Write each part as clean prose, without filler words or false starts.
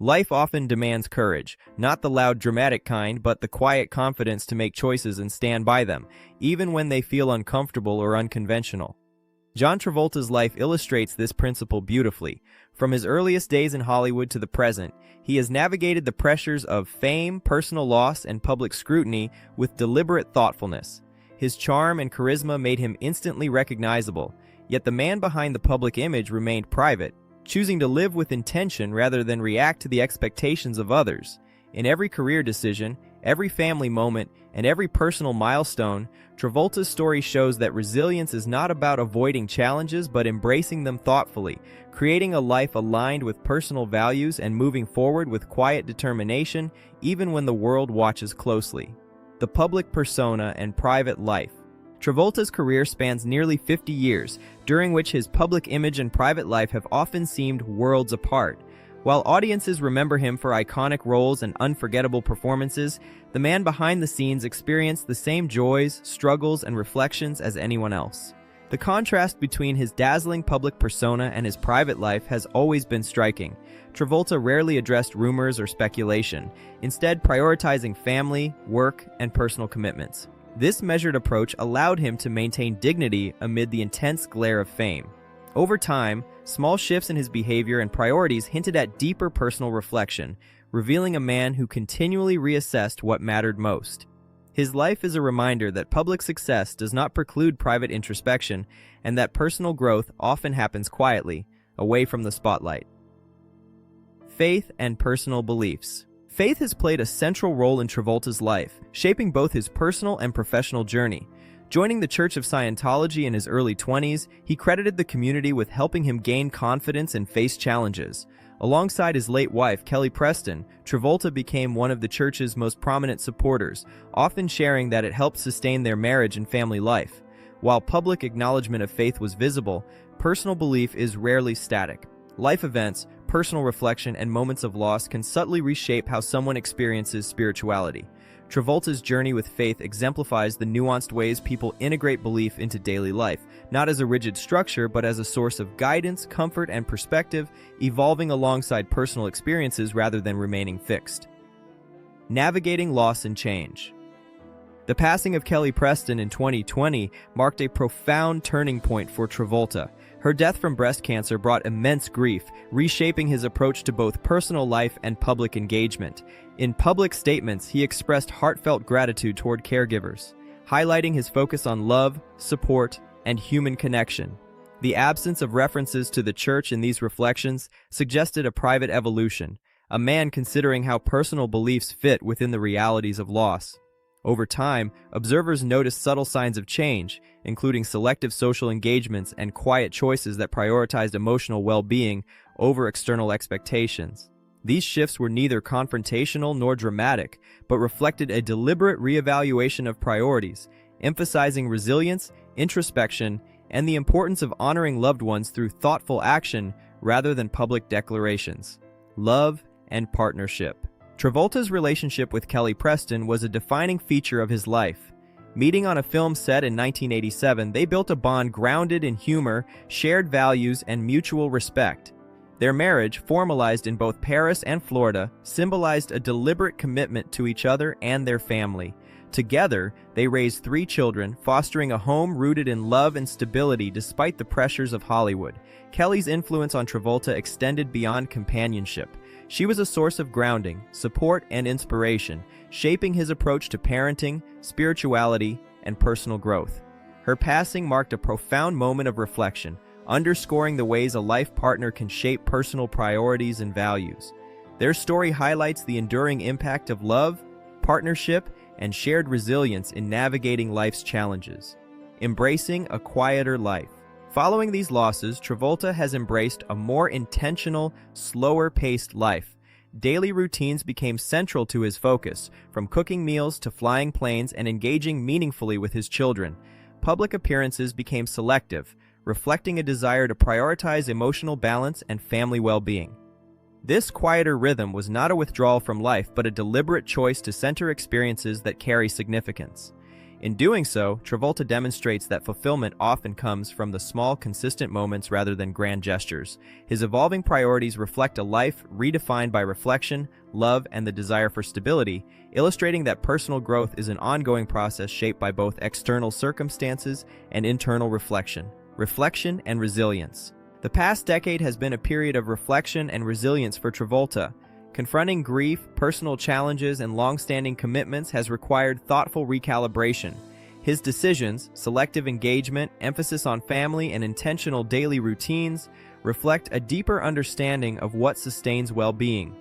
Life often demands courage, not the loud dramatic kind, but the quiet confidence to make choices and stand by them, even when they feel uncomfortable or unconventional. John Travolta's life illustrates this principle beautifully. From his earliest days in Hollywood to the present, he has navigated the pressures of fame, personal loss, and public scrutiny with deliberate thoughtfulness. His charm and charisma made him instantly recognizable, yet the man behind the public image remained private, choosing to live with intention rather than react to the expectations of others. In every career decision, every family moment, and every personal milestone, Travolta's story shows that resilience is not about avoiding challenges but embracing them thoughtfully, creating a life aligned with personal values and moving forward with quiet determination even when the world watches closely. The public persona and private life. Travolta's career spans nearly 50 years, during which his public image and private life have often seemed worlds apart. While audiences remember him for iconic roles and unforgettable performances, the man behind the scenes experienced the same joys, struggles, and reflections as anyone else. The contrast between his dazzling public persona and his private life has always been striking. Travolta rarely addressed rumors or speculation, instead prioritizing family, work, and personal commitments. This measured approach allowed him to maintain dignity amid the intense glare of fame. Over time, small shifts in his behavior and priorities hinted at deeper personal reflection, revealing a man who continually reassessed what mattered most. His life is a reminder that public success does not preclude private introspection, and that personal growth often happens quietly, away from the spotlight. Faith and personal beliefs. Faith has played a central role in Travolta's life, shaping both his personal and professional journey. Joining the Church of Scientology in his early 20s, he credited the community with helping him gain confidence and face challenges. Alongside his late wife, Kelly Preston, Travolta became one of the church's most prominent supporters, often sharing that it helped sustain their marriage and family life. While public acknowledgement of faith was visible, personal belief is rarely static. Life events, personal reflection, and moments of loss can subtly reshape how someone experiences spirituality. Travolta's journey with faith exemplifies the nuanced ways people integrate belief into daily life, not as a rigid structure but as a source of guidance, comfort, and perspective, evolving alongside personal experiences rather than remaining fixed. Navigating loss and change. The passing of Kelly Preston in 2020 marked a profound turning point for Travolta. Her death from breast cancer brought immense grief, reshaping his approach to both personal life and public engagement. In public statements, he expressed heartfelt gratitude toward caregivers, highlighting his focus on love, support, and human connection. The absence of references to the church in these reflections suggested a private evolution, a man considering how personal beliefs fit within the realities of loss. Over time, observers noticed subtle signs of change, including selective social engagements and quiet choices that prioritized emotional well-being over external expectations. These shifts were neither confrontational nor dramatic, but reflected a deliberate reevaluation of priorities, emphasizing resilience, introspection, and the importance of honoring loved ones through thoughtful action rather than public declarations. Love and partnership. Travolta's relationship with Kelly Preston was a defining feature of his life. Meeting on a film set in 1987, they built a bond grounded in humor, shared values, and mutual respect. Their marriage, formalized in both Paris and Florida, symbolized a deliberate commitment to each other and their family. Together, they raised 3 children, fostering a home rooted in love and stability despite the pressures of Hollywood. Kelly's influence on Travolta extended beyond companionship. She was a source of grounding, support, and inspiration, shaping his approach to parenting, spirituality, and personal growth. Her passing marked a profound moment of reflection, underscoring the ways a life partner can shape personal priorities and values. Their story highlights the enduring impact of love, partnership, and shared resilience in navigating life's challenges. Embracing a quieter life. Following these losses, Travolta has embraced a more intentional, slower-paced life. Daily routines became central to his focus, from cooking meals to flying planes and engaging meaningfully with his children. Public appearances became selective, reflecting a desire to prioritize emotional balance and family well-being. This quieter rhythm was not a withdrawal from life, but a deliberate choice to center experiences that carry significance. In doing so, Travolta demonstrates that fulfillment often comes from the small, consistent moments rather than grand gestures. His evolving priorities reflect a life redefined by reflection, love, and the desire for stability, illustrating that personal growth is an ongoing process shaped by both external circumstances and internal reflection. Reflection and resilience. The past decade has been a period of reflection and resilience for Travolta. Confronting grief, personal challenges, and long-standing commitments has required thoughtful recalibration. His decisions, selective engagement, emphasis on family, and intentional daily routines reflect a deeper understanding of what sustains well-being.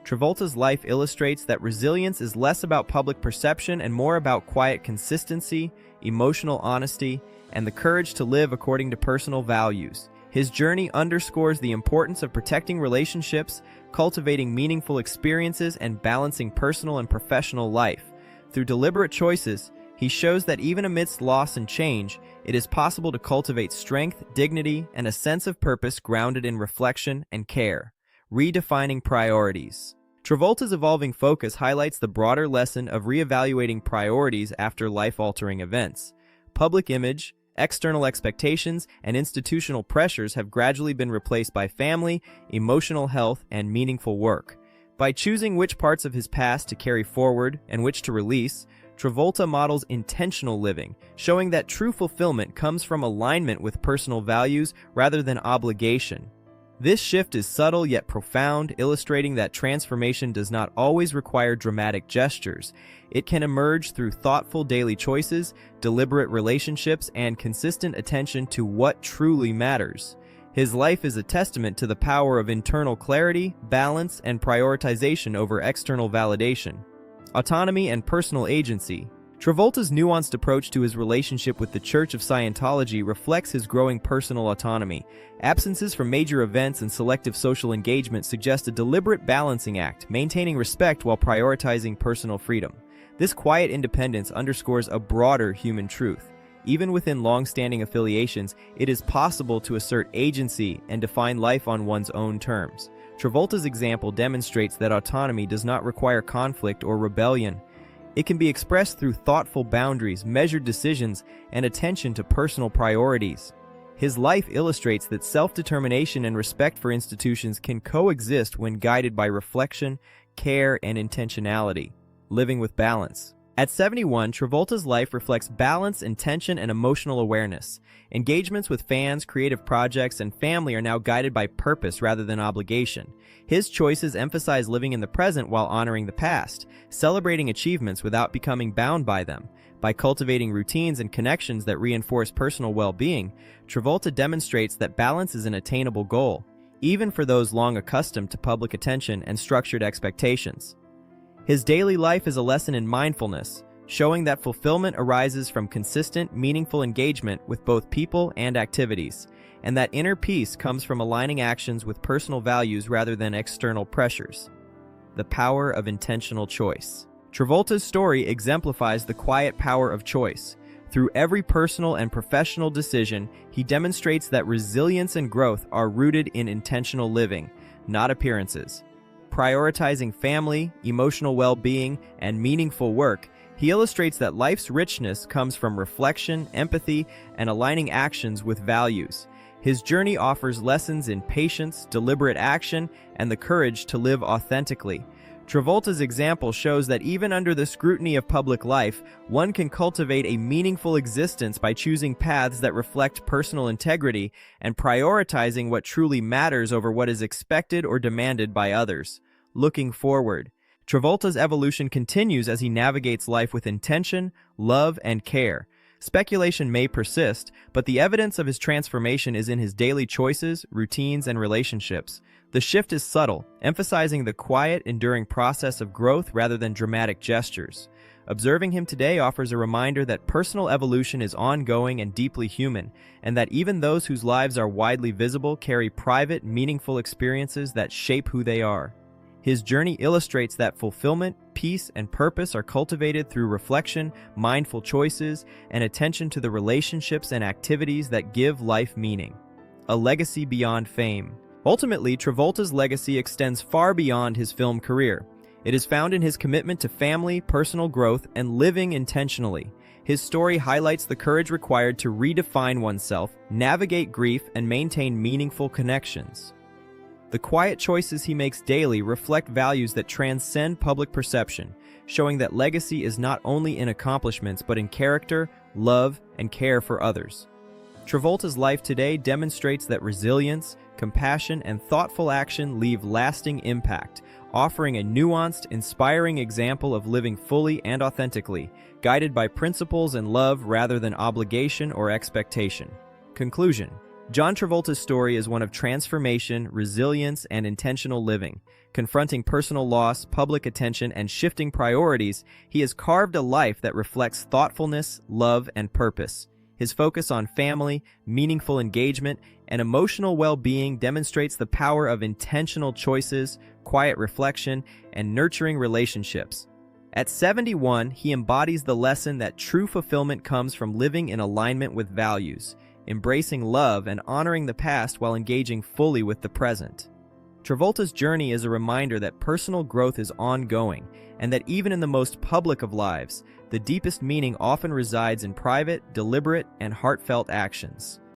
Travolta's life illustrates that resilience is less about public perception and more about quiet consistency, emotional honesty, and the courage to live according to personal values. His journey underscores the importance of protecting relationships, cultivating meaningful experiences, and balancing personal and professional life. Through deliberate choices, he shows that even amidst loss and change, it is possible to cultivate strength, dignity, and a sense of purpose grounded in reflection and care. Redefining priorities. Travolta's evolving focus highlights the broader lesson of reevaluating priorities after life-altering events. Public image, external expectations, and institutional pressures have gradually been replaced by family, emotional health, and meaningful work. By choosing which parts of his past to carry forward and which to release, Travolta models intentional living, showing that true fulfillment comes from alignment with personal values rather than obligation. This shift is subtle yet profound, illustrating that transformation does not always require dramatic gestures. It can emerge through thoughtful daily choices, deliberate relationships, and consistent attention to what truly matters. His life is a testament to the power of internal clarity, balance, and prioritization over external validation. Autonomy and personal agency. Travolta's nuanced approach to his relationship with the Church of Scientology reflects his growing personal autonomy. Absences from major events and selective social engagement suggest a deliberate balancing act, maintaining respect while prioritizing personal freedom. This quiet independence underscores a broader human truth. Even within long-standing affiliations, it is possible to assert agency and define life on one's own terms. Travolta's example demonstrates that autonomy does not require conflict or rebellion. It can be expressed through thoughtful boundaries, measured decisions, and attention to personal priorities. His life illustrates that self-determination and respect for institutions can coexist when guided by reflection, care, and intentionality. Living with balance. At 71, Travolta's life reflects balance, intention, and emotional awareness. Engagements with fans, creative projects, and family are now guided by purpose rather than obligation. His choices emphasize living in the present while honoring the past, celebrating achievements without becoming bound by them. By cultivating routines and connections that reinforce personal well-being, Travolta demonstrates that balance is an attainable goal, even for those long accustomed to public attention and structured expectations. His daily life is a lesson in mindfulness, showing that fulfillment arises from consistent, meaningful engagement with both people and activities, and that inner peace comes from aligning actions with personal values rather than external pressures. The power of intentional choice. Travolta's story exemplifies the quiet power of choice. Through every personal and professional decision, he demonstrates that resilience and growth are rooted in intentional living, not appearances. Prioritizing family, emotional well-being, and meaningful work, he illustrates that life's richness comes from reflection, empathy, and aligning actions with values. His journey offers lessons in patience, deliberate action, and the courage to live authentically. Travolta's example shows that even under the scrutiny of public life, one can cultivate a meaningful existence by choosing paths that reflect personal integrity and prioritizing what truly matters over what is expected or demanded by others. Looking forward, Travolta's evolution continues as he navigates life with intention, love, and care. Speculation may persist, but the evidence of his transformation is in his daily choices, routines, and relationships. The shift is subtle, emphasizing the quiet, enduring process of growth rather than dramatic gestures. Observing him today offers a reminder that personal evolution is ongoing and deeply human, and that even those whose lives are widely visible carry private, meaningful experiences that shape who they are. His journey illustrates that fulfillment, peace, and purpose are cultivated through reflection, mindful choices, and attention to the relationships and activities that give life meaning. A legacy beyond fame. Ultimately, Travolta's legacy extends far beyond his film career. It is found in his commitment to family, personal growth, and living intentionally. His story highlights the courage required to redefine oneself, navigate grief, and maintain meaningful connections. The quiet choices he makes daily reflect values that transcend public perception, showing that legacy is not only in accomplishments but in character, love, and care for others. Travolta's life today demonstrates that resilience, compassion, and thoughtful action leave lasting impact, offering a nuanced, inspiring example of living fully and authentically, guided by principles and love rather than obligation or expectation. Conclusion: John Travolta's story is one of transformation, resilience, and intentional living. Confronting personal loss, public attention, and shifting priorities, he has carved a life that reflects thoughtfulness, love, and purpose. His focus on family, meaningful engagement, and emotional well-being demonstrates the power of intentional choices, quiet reflection, and nurturing relationships. At 71, he embodies the lesson that true fulfillment comes from living in alignment with values, embracing love, and honoring the past while engaging fully with the present. Travolta's journey is a reminder that personal growth is ongoing, and that even in the most public of lives, the deepest meaning often resides in private, deliberate, and heartfelt actions.